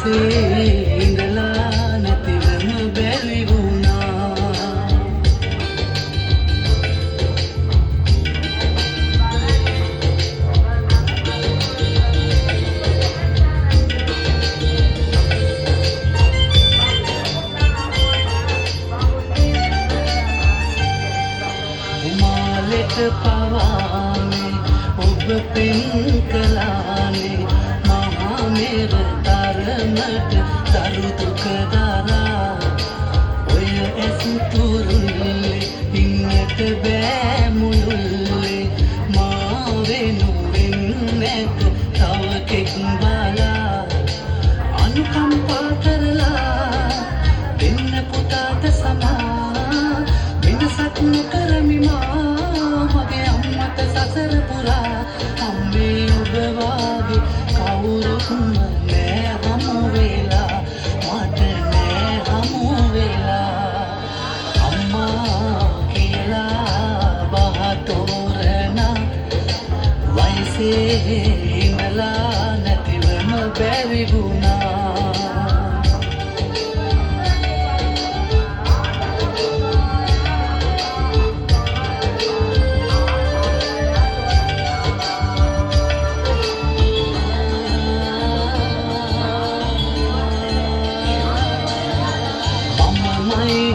වයසේ ඉඳලා නැතිවම බැරි වුණා. උමාලෙට පවානේ ඔබ පෙන් කළානේ මහා මෙර තරමට දරු දුක දරා ඔය ඇස් තුරුල්ලේ ඉන්නට බෑ මුළුල්ලේ මා වෙනුවෙන් නැත තව කෙක් බලා අනුකම්පා කරලා දෙන්න පුතාට සමා වෙනසක් නොකරමි මා මගේ අම්මට සසර පුරා අම්මේ ඔබ වාගේ කවුරුත් නෑ හමු වෙලා මට නෑ හමු වෙලා අම්මා කියලා බහතෝරන වයසේ ඉඳලා නැතිවම බැරි වුණා.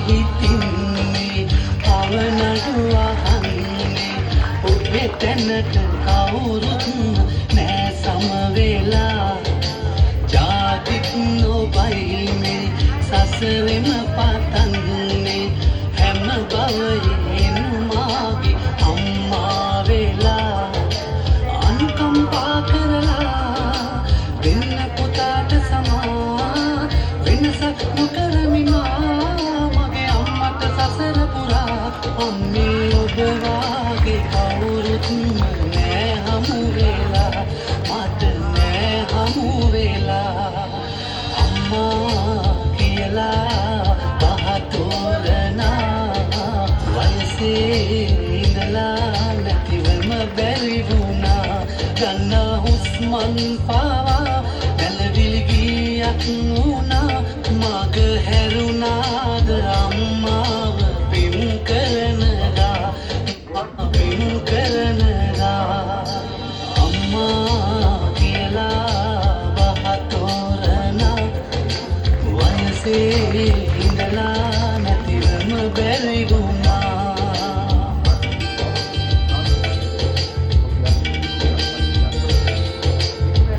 හිතින්නේ අවනඩු අහන්නේ ඔබේ තැනට කවුරුත් නෑ සමවෙලා ජාතිත් නොබයිනේ සසරෙම පතන්නේ හැම බවයෙන් මාගේ අම්මා වෙලා අනුකම්පා කරලා දෙන්න පුතාට සමා වෙනසක් නොකරමි අම්මේ ඔබ වාගේ කවුරුත් නෑ හමු වෙලා මට නෑ හමු වෙලා අම්මා කියලා බහතෝරන වයසේ ඉඳලා නැතිවම බැරි වුණා. ගන්න හුස්මන් පාවා පැලවිලි ගියක් වුණා මග හැරුණාද අම්මාව අම්මා කියලා බහතෝරන වයසේ